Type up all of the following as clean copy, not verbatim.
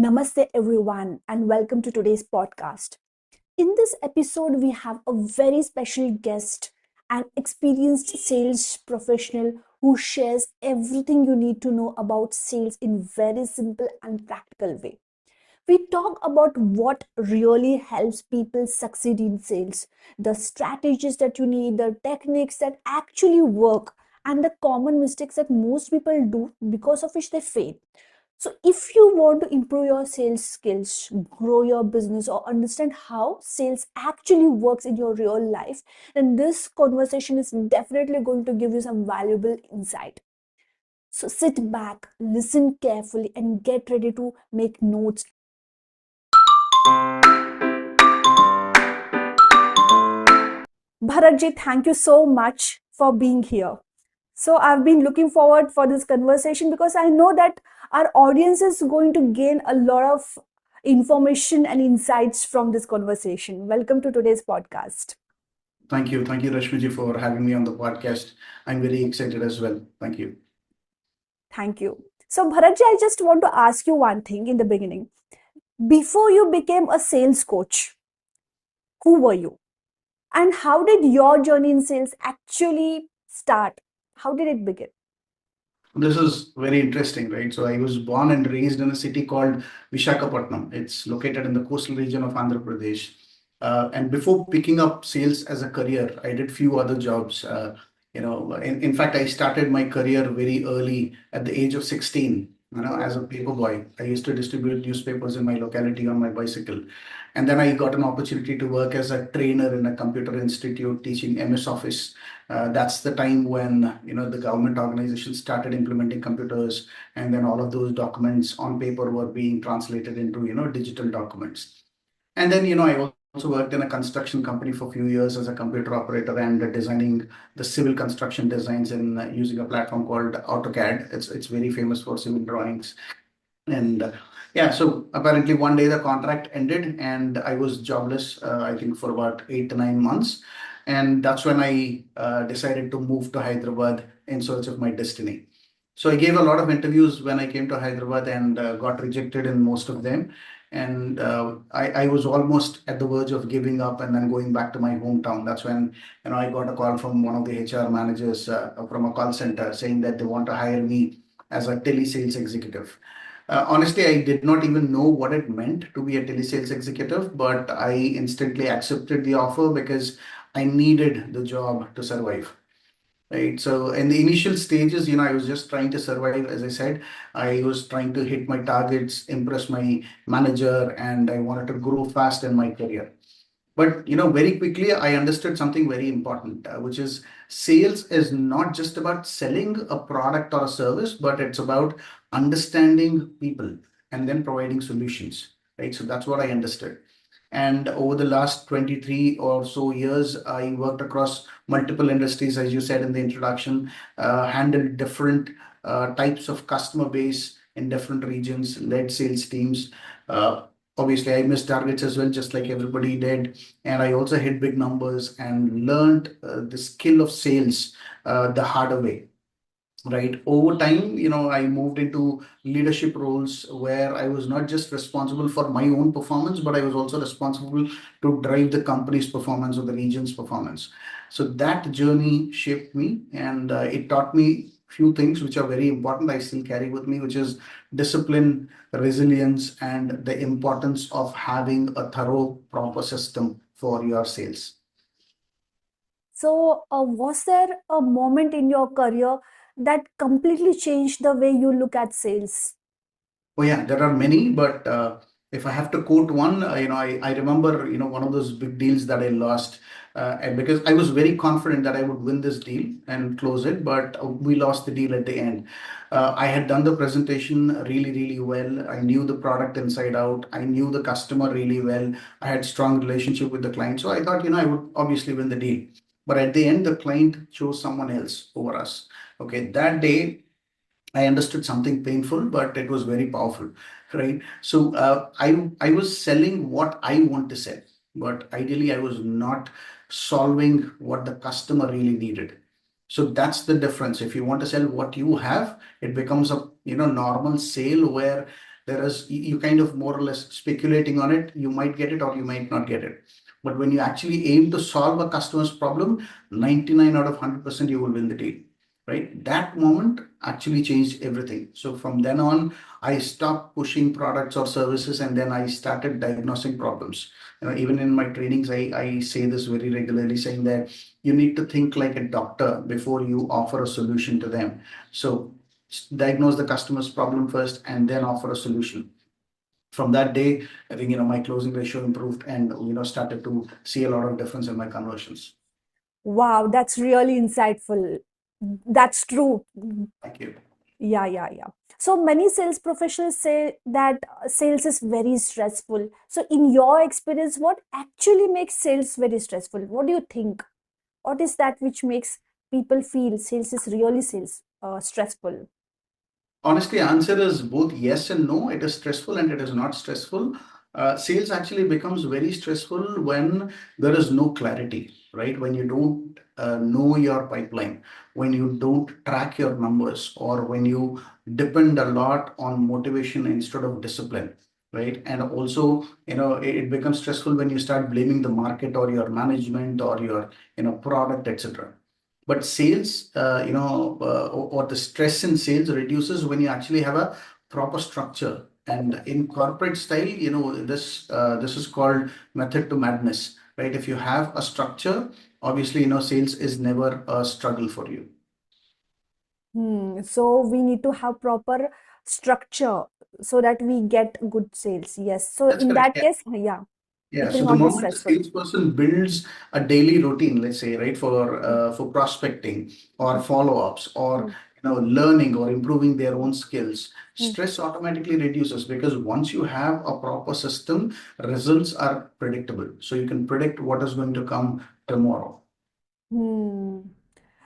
Namaste, everyone, and welcome to today's podcast. In this episode, we have a very special guest, an experienced sales professional who shares everything you need to know about sales in very simple and practical way. We talk about what really helps people succeed in sales, the strategies that you need, the techniques that actually work, and the common mistakes that most people do because of which they fail. So, if you want to improve your sales skills, grow your business, or understand how sales actually works in your real life, then this conversation is definitely going to give you some valuable insight. So, sit back, listen carefully, and get ready to make notes. Bharatji, thank you so much for being here. So I've been looking forward for this conversation because I know that our audience is going to gain a lot of information and insights from this conversation. Welcome to today's podcast. Thank you. Thank you, Rashmiji, for having me on the podcast. I'm very excited as well. Thank you. Thank you. So Bharatji, I just want to ask you one thing in the beginning. Before you became a sales coach, who were you? And how did your journey in sales actually start? How did it begin? This is very interesting, right? So I was born and raised in a city called Vishakhapatnam. It's located in the coastal region of Andhra Pradesh. And before picking up sales as a career, I did few other jobs. In fact, I started my career very early at the age of 16. As a paper boy, I used to distribute newspapers in my locality on my bicycle. And then I got an opportunity to work as a trainer in a computer institute teaching MS Office. That's the time when the government organizations started implementing computers, and then all of those documents on paper were being translated into digital documents. And then I also worked in a construction company for a few years as a computer operator and designing the civil construction designs in using a platform called AutoCAD. It's very famous for civil drawings. And yeah, so apparently one day the contract ended and I was jobless, I think for about 8 to 9 months. And that's when I decided to move to Hyderabad in search of my destiny. So I gave a lot of interviews when I came to Hyderabad and got rejected in most of them. And I was almost at the verge of giving up and then going back to my hometown. That's when I got a call from one of the HR managers from a call center saying that they want to hire me as a telesales executive. Honestly, I did not even know what it meant to be a telesales executive, but I instantly accepted the offer because I needed the job to survive. Right. So in the initial stages, I was just trying to survive. As I said, I was trying to hit my targets, impress my manager, and I wanted to grow fast in my career. But very quickly, I understood something very important, which is sales is not just about selling a product or a service, but it's about understanding people and then providing solutions. Right. So that's what I understood. And over the last 23 or so years, I worked across multiple industries, as you said in the introduction, handled different types of customer base in different regions, led sales teams. Obviously, I missed targets as well, just like everybody did. And I also hit big numbers and learned the skill of sales the harder way. Right. Over time, I moved into leadership roles where I was not just responsible for my own performance, but I was also responsible to drive the company's performance or the region's performance. So that journey shaped me and it taught me few things which are very important. I still carry with me, which is discipline, resilience, and the importance of having a thorough, proper system for your sales. So, was there a moment in your career that completely changed the way you look at sales? Oh yeah, there are many, but if I have to quote one, I remember, one of those big deals that I lost, and because I was very confident that I would win this deal and close it, but we lost the deal at the end. I had done the presentation really, really well. I knew the product inside out. I knew the customer really well. I had strong relationship with the client, so I thought, I would obviously win the deal. But at the end, the client chose someone else over us. Okay, that day I understood something painful, but it was very powerful, right? So I was selling what I want to sell, but ideally I was not solving what the customer really needed. So that's the difference. If you want to sell what you have, it becomes a normal sale where There is you kind of more or less speculating on it. You might get it or you might not get it. But when you actually aim to solve a customer's problem, 99 out of 100% you will win the deal, right? That moment actually changed everything. So from then on, I stopped pushing products or services, and then I started diagnosing problems. Even in my trainings, I say this very regularly, saying that you need to think like a doctor before you offer a solution to them. So diagnose the customer's problem first and then offer a solution. From that day, I think, my closing ratio improved, and, started to see a lot of difference in my conversions. Wow, that's really insightful. That's true. Thank you. Yeah, yeah, yeah. So many sales professionals say that sales is very stressful. So, in your experience, what actually makes sales very stressful? What do you think? What is that which makes people feel sales is really stressful? Honestly, answer is both yes and no. It is stressful and it is not stressful. Sales actually becomes very stressful when there is no clarity, right? When you don't know your pipeline, when you don't track your numbers, or when you depend a lot on motivation instead of discipline, right? And also, it becomes stressful when you start blaming the market or your management or your, product, etc. But sales, or the stress in sales reduces when you actually have a proper structure. And in corporate style, this is called method to madness, right? If you have a structure, obviously, sales is never a struggle for you. So we need to have proper structure so that we get good sales. Yes. So That's in correct. that case, yeah, Yeah, it will so the not be moment the stressful. salesperson builds a daily routine, let's say, right, for prospecting or Mm, follow-ups or, mm, learning or improving their own skills, mm, stress automatically reduces, because once you have a proper system, results are predictable. So you can predict what is going to come tomorrow. Hmm.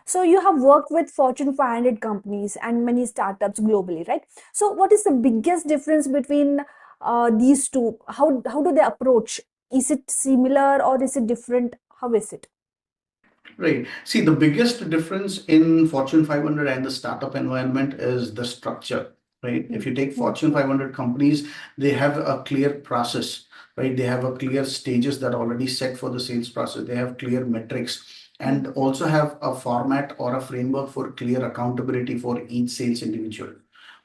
So you have worked with Fortune 500 companies and many startups globally, right? So what is the biggest difference between these two? How do they approach? Is it similar or is it different? How is it? Right. See, the biggest difference in Fortune 500 and the startup environment is the structure, right? Hmm. If you take Hmm. Fortune 500 companies, they have a clear process, right? They have a clear stages that are already set for the sales process. They have clear metrics Hmm. and also have a format or a framework for clear accountability for each sales individual.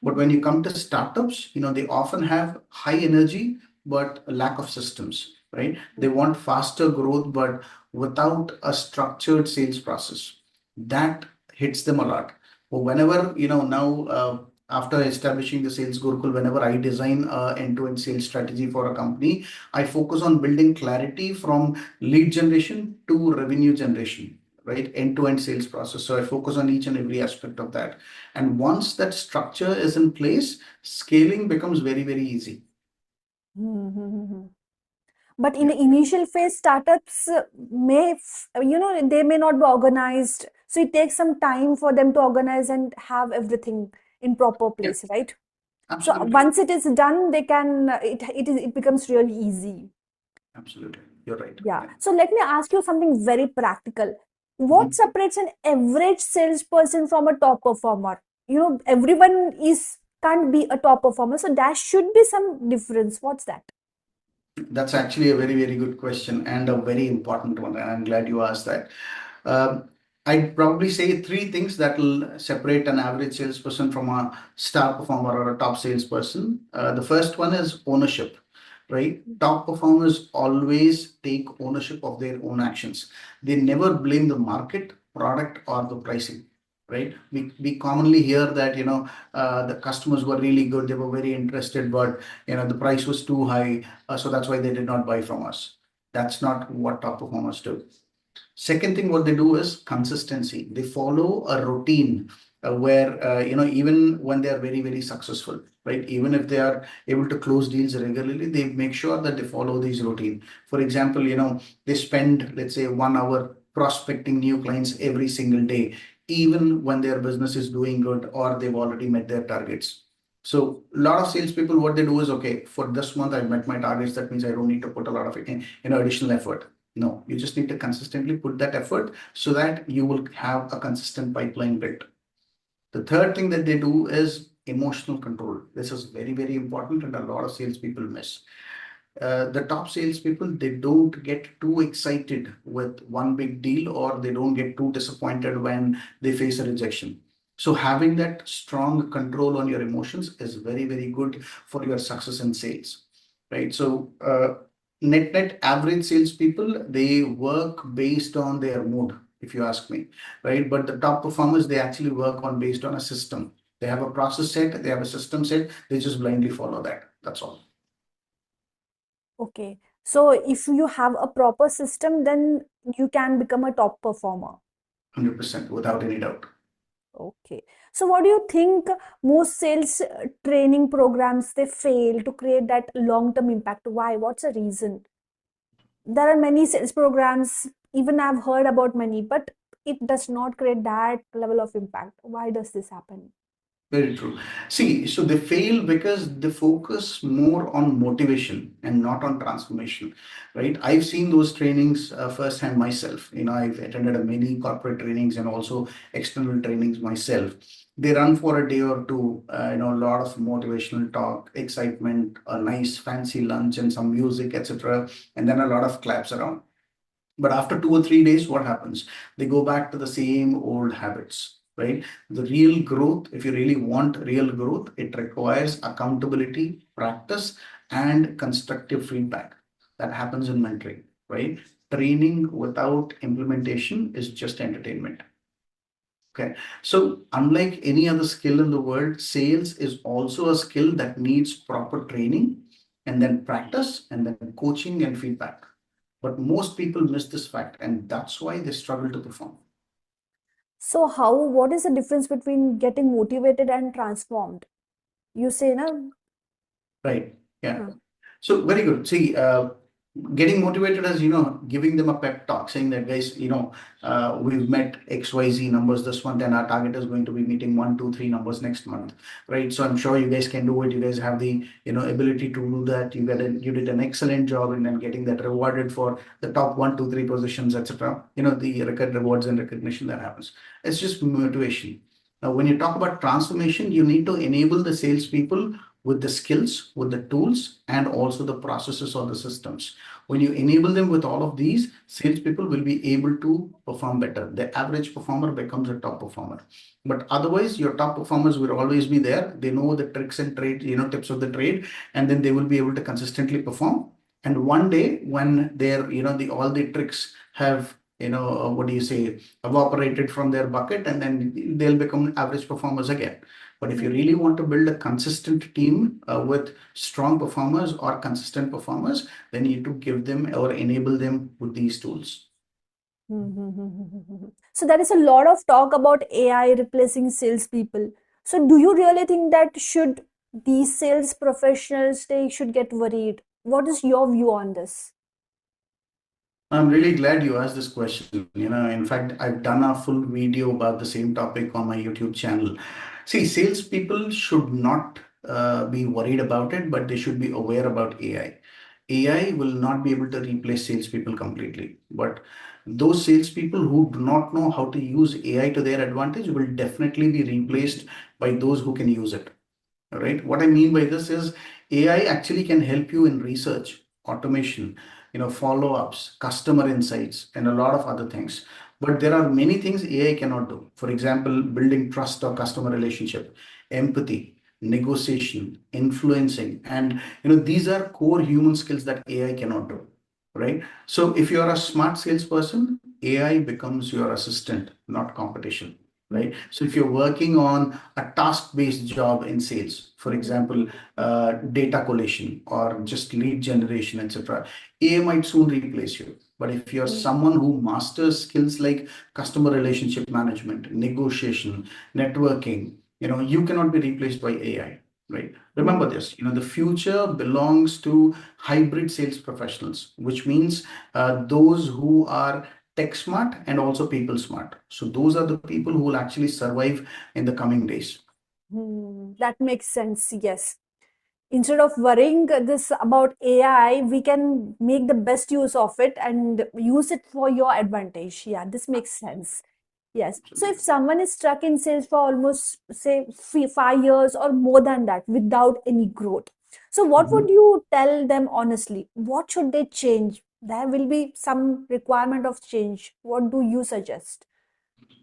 But Hmm. when you come to startups, they often have high energy but a lack of systems, right? They want faster growth, but without a structured sales process. That hits them a lot. But whenever, now, after establishing the Sales Gurukul, whenever I design a end-to-end sales strategy for a company, I focus on building clarity from lead generation to revenue generation, right? End-to-end sales process. So I focus on each and every aspect of that. And once that structure is in place, scaling becomes very, very easy. Hmm. Hmm. Hmm. But in Yeah. the initial phase, startups they may not be organized. So it takes some time for them to organize and have everything in proper Yeah, place, right? So absolutely. once it is done, they can it becomes really easy. Absolutely. You're right. Yeah. Yeah. So let me ask you something very practical. What Mhm. separates an average salesperson from a top performer? Everyone is can't be a top performer, so there should be some difference. What's that? That's actually a very, very good question and a very important one. And I'm glad you asked that. Um, I'd probably say three things that will separate an average salesperson from a star performer or a top salesperson. The first one is ownership, right? Top performers always take ownership of their own actions. They never blame the market, product, or the pricing. Right? We commonly hear that, the customers were really good, they were very interested, but, the price was too high, so that's why they did not buy from us. That's not what top performers do. Second thing, what they do is consistency. They follow a routine, where, even when they are very, very successful, right? Even if they are able to close deals regularly, they make sure that they follow this routine. For example, they spend, let's say, 1 hour prospecting new clients every single day, even when their business is doing good or they've already met their targets. So a lot of salespeople, what they do is, okay, for this month I met my targets. That means I don't need to put a lot of, additional effort. No, you just need to consistently put that effort so that you will have a consistent pipeline built. The third thing that they do is emotional control. This is very, very important, and a lot of salespeople miss. The top salespeople, they don't get too excited with one big deal, or they don't get too disappointed when they face a rejection. So having that strong control on your emotions is very, very good for your success in sales, right? So net average salespeople, they work based on their mood, if you ask me, right? But the top performers, they actually work on based on a system. They have a process set, they have a system set, they just blindly follow that. That's all. Okay. So if you have a proper system, then you can become a top performer. 100% without any doubt. Okay. So what do you think most sales training programs they fail to create that long-term impact? Why? What's the reason? There are many sales programs, even I've heard about many, but it does not create that level of impact. Why does this happen? Very true. See, so they fail because they focus more on motivation and not on transformation, right? I've seen those trainings firsthand myself. I've attended a many corporate trainings and also external trainings myself. They run for a day or two, a lot of motivational talk, excitement, a nice fancy lunch and some music, etc., and then a lot of claps around. But after 2 or 3 days, what happens? They go back to the same old habits, right? The real growth, if you really want real growth, it requires accountability, practice, and constructive feedback. That happens in mentoring, right? Training without implementation is just entertainment. Okay. So, unlike any other skill in the world, sales is also a skill that needs proper training and then practice and then coaching and feedback. But most people miss this fact, and that's why they struggle to perform. So what is the difference between getting motivated and transformed? You say, na? Right. Yeah. Huh. So very good. See, getting motivated as giving them a pep talk, saying that guys, we've met XYZ numbers this month, and our target is going to be meeting one, two, three numbers next month, right? So I'm sure you guys can do it. You guys have the ability to do that. You did an excellent job in then getting that rewarded for the top one, two, three positions, etc. The record rewards and recognition that happens. It's just motivation. Now, when you talk about transformation, you need to enable the salespeople with the skills, with the tools, and also the processes or the systems. When you enable them with all of these, salespeople will be able to perform better. The average performer becomes a top performer. But otherwise, your top performers will always be there. They know the tricks and trade, tips of the trade, and then they will be able to consistently perform. And one day, when their, the all the tricks have, what do you say, evaporated from their bucket, and then they'll become average performers again. But if you really want to build a consistent team with strong performers or consistent performers, then you need to give them or enable them with these tools. So there is a lot of talk about AI replacing salespeople. So do you really think that should these sales professionals they should get worried? What is your view on this? I'm really glad you asked this question. In fact, I've done a full video about the same topic on my YouTube channel. See, salespeople should not be worried about it, but they should be aware about AI. AI will not be able to replace salespeople completely, but those salespeople who do not know how to use AI to their advantage will definitely be replaced by those who can use it. All right. What I mean by this is AI actually can help you in research, automation, follow-ups, customer insights, and a lot of other things. But there are many things AI cannot do. For example, building trust or customer relationship, empathy, negotiation, influencing, and these are core human skills that AI cannot do. Right. So if you're a smart salesperson, AI becomes your assistant, not competition. Right. So if you're working on a task-based job in sales, for example, data collation or just lead generation, etc., AI might soon replace you. But if you're someone who masters skills like customer relationship management, negotiation, networking, you cannot be replaced by AI. Right. Remember this, the future belongs to hybrid sales professionals, which means those who are tech smart and also people smart. So those are the people who will actually survive in the coming days. That makes sense. Yes. Instead of worrying this about AI, we can make the best use of it and use it for your advantage. Yeah, this makes sense. Yes. So if Absolutely. someone is stuck in sales for almost, say, 5 years or more than that without any growth, so what would Mhm. you tell them honestly? What should they change? There will be some requirement of change. What do you suggest?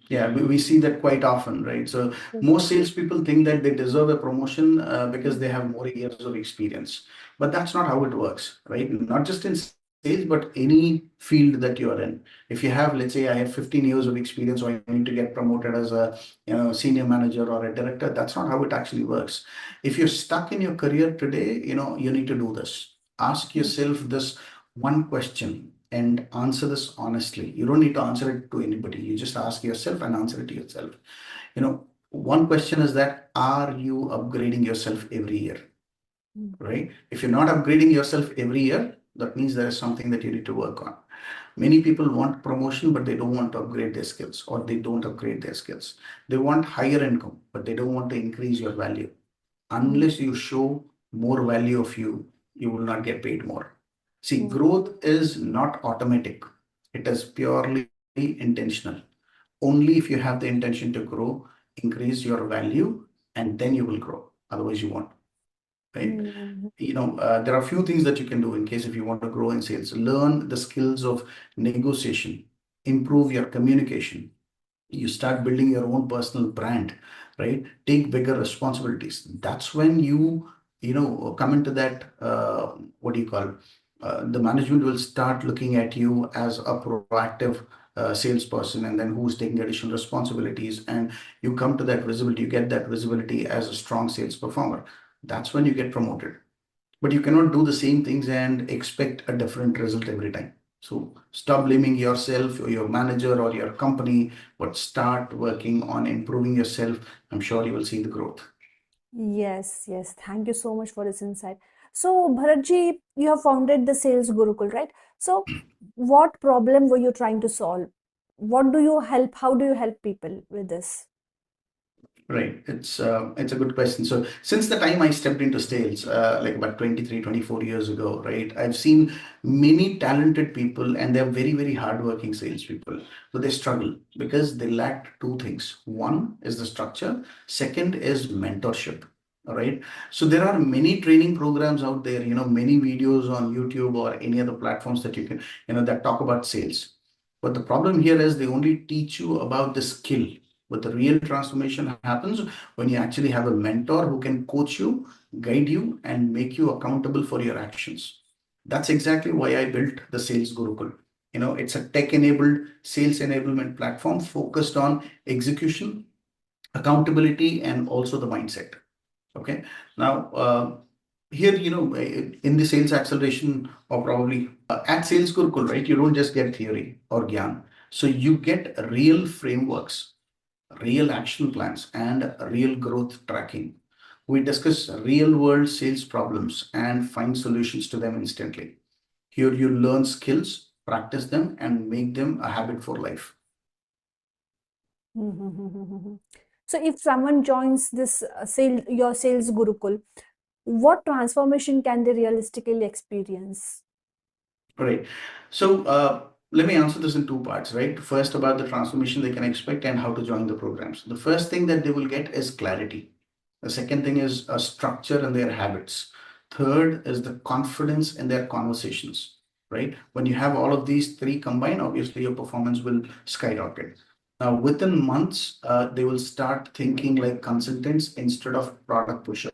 Yeah, we see that quite often, right? So most Exactly. salespeople think that they deserve a promotion because Mm, they have more years of experience. But that's not how it works, right? Not just in sales, but any field that you are in. If you have, let's say, I have 15 years of experience, so I need to get promoted as a, senior manager or a director. That's not how it actually works. If you're stuck in your career today, you need to do this. Ask mm, yourself this one question and answer this honestly. You don't need to answer it to anybody. You just ask yourself and answer it to yourself. One question is that, are you upgrading yourself every year? mm, Right? If you're not upgrading yourself every year, that means there is something that you need to work on. Many people want promotion, but they don't want to upgrade their skills, or they don't upgrade their skills. They want higher income, but they don't want to increase your value. mm, Unless you show more value of you, you will not get paid more. See, mm, growth is not automatic. It is purely intentional. Only if you have the intention to grow, increase your value, and then you will grow. Otherwise, you won't, right? mm, There are a few things that you can do in case if you want to grow in sales. Learn the skills of negotiation, improve your communication. You start building your own personal brand, right? Take bigger responsibilities. That's when you come into that, what do you call, the management will start looking at you as a proactive salesperson, and then who's taking additional responsibilities, and you come to that visibility, you get that visibility as a strong sales performer. That's when you get promoted. But you cannot do the same things and expect a different result every time. So stop blaming yourself or your manager or your company, but start working on improving yourself. I'm sure you will see the growth. yes, yes. Thank you so much for this insight. So, Bharatji, you have founded the Sales Gurukul, right? So, what problem were you trying to solve? What do you help? How do you help people with this? Right. It's a good question. So since the time I stepped into sales, like about 23, 24 years ago, right, I've seen many talented people, and they're very, very hardworking salespeople. So they struggle because they lack two things. One is the structure. Second is mentorship. All right. So there are many training programs out there, many videos on YouTube or any other platforms that you can, that talk about sales. But the problem here is they only teach you about the skill, but the real transformation happens when you actually have a mentor who can coach you, guide you, and make you accountable for your actions. That's exactly why I built the Sales Gurukul. It's a tech-enabled sales enablement platform focused on execution, accountability, and also the mindset. Okay. Now, here, in the sales acceleration, or probably at Sales Gurukul, right, you don't just get theory or gyan. So you get real frameworks, real action plans, and real growth tracking. We discuss real world sales problems and find solutions to them instantly. Here you learn skills, practice them, and make them a habit for life. So, if someone joins this your Sales Gurukul, what transformation can they realistically experience? Right. So let me answer this in two parts, right? First, about the transformation they can expect and how to join the programs. The first thing that they will get is clarity. The second thing is a structure in their habits. Third is the confidence in their conversations, right? When you have all of these three combined, obviously your performance will skyrocket. Now, within months, they will start thinking like consultants instead of product pushers.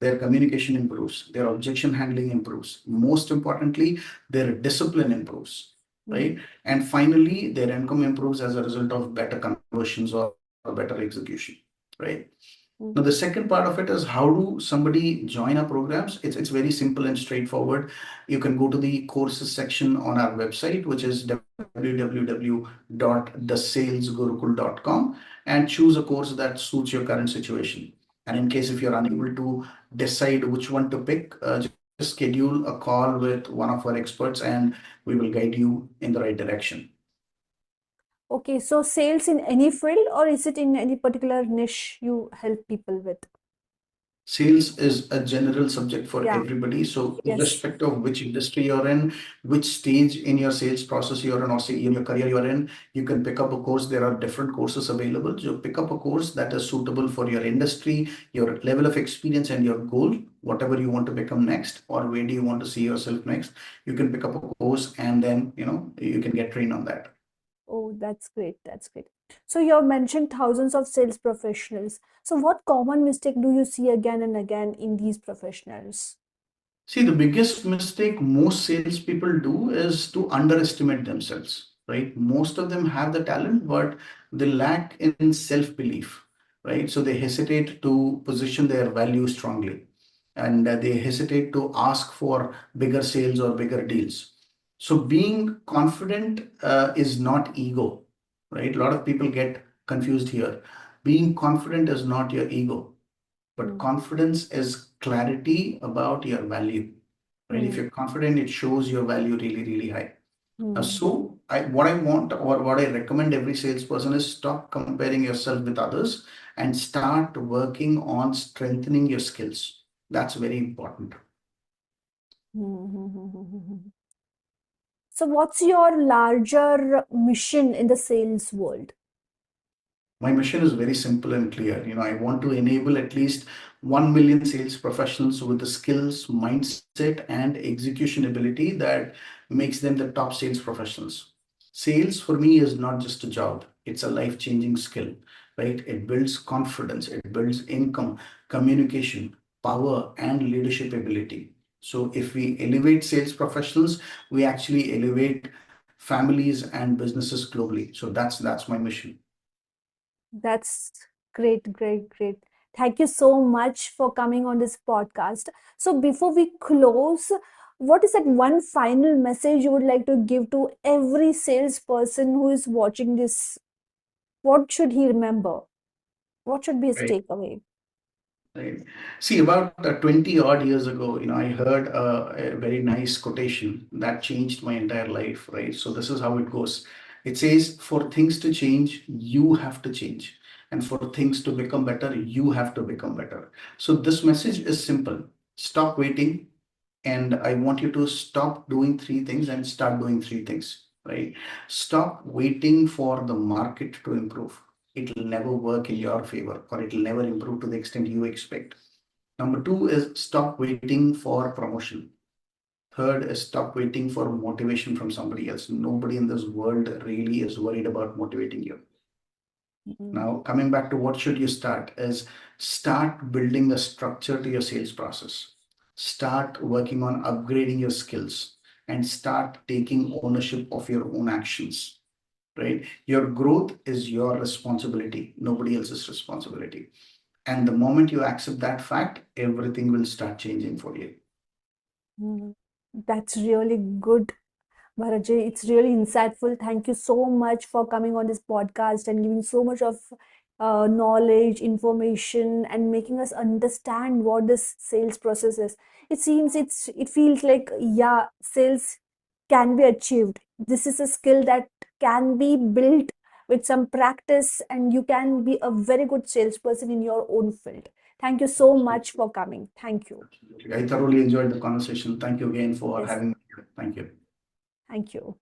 Their communication improves, their objection handling improves. Most importantly, their discipline improves, right? Mm, And finally, their income improves as a result of better conversions or better execution, right? Now, the mm, second part of it is, how do somebody join our programs? It's very simple and straightforward. You can go to the courses section on our website, which is www.thesalesgurukul.com, and choose a course that suits your current situation. And in case if you're unable to decide which one to pick, just schedule a call with one of our experts, and we will guide you in the right direction. okay, so sales in any field, or is it in any particular niche you help people with? Sales is a general subject for Yeah. everybody. So, Yes. irrespective of which industry you're in, which stage in your sales process you're in, or say in your career you're in, you can pick up a course. There are different courses available. So, pick up a course that is suitable for your industry, your level of experience, and your goal, whatever you want to become next, or where do you want to see yourself next. You can pick up a course and then, you can get trained on that. Oh, that's great. That's great. So you have mentioned thousands of sales professionals. So what common mistake do you see again and again in these professionals? See, the biggest mistake most salespeople do is to underestimate themselves, right? Most of them have the talent, but they lack in self-belief, right? So they hesitate to position their value strongly, and they hesitate to ask for bigger sales or bigger deals. So being confident is not ego, right? A lot of people get confused here. Being confident is not your ego, but Hmm. confidence is clarity about your value, right? If Hmm. you're confident, it shows your value really, really high. Hmm. What I want or what I recommend every salesperson is stop comparing yourself with others and start working on strengthening your skills. That's very important. Hmm. Hmm. Hmm. Hmm. Hmm. Hmm. So what's your larger mission in the sales world? My mission is very simple and clear. I want to enable at least 1 million sales professionals with the skills, mindset, and execution ability that makes them the top sales professionals. Sales for me is not just a job, it's a life-changing skill, right? It builds confidence, it builds income, communication, power, and leadership ability. So if we elevate sales professionals, we actually elevate families and businesses globally. So that's my mission. That's great, great, great. Thank you so much for coming on this podcast. So, before we close, what is that one final message you would like to give to every salesperson who is watching this? What should he remember? What should be his Right. takeaway? Right. See, about 20 odd years ago, I heard a very nice quotation that changed my entire life, right? So this is how it goes. It says, for things to change, you have to change. And for things to become better, you have to become better. So this message is simple. Stop waiting. And I want you to stop doing three things and start doing three things, right? Stop waiting for the market to improve. It'll never work in your favor, or it'll never improve to the extent you expect. Number two is stop waiting for promotion. Third is stop waiting for motivation from somebody else. Nobody in this world really is worried about motivating you. Mm. Now, coming back to what should you start is start building a structure to your sales process. Start working on upgrading your skills and start taking ownership of your own actions, right? Your growth is your responsibility, nobody else's responsibility. And the moment you accept that fact, everything will start changing for you. Mm. That's really good, Bharajay. It's really insightful. Thank you so much for coming on this podcast and giving so much of knowledge, information, and making us understand what this sales process is. It feels like, yeah, sales can be achieved. This is a skill that can be built with some practice, and you can be a very good salesperson in your own field. Thank you so much for coming. Thank you. Absolutely. I thoroughly enjoyed the conversation. Thank you again for Yes, having me here. Thank you. thank you.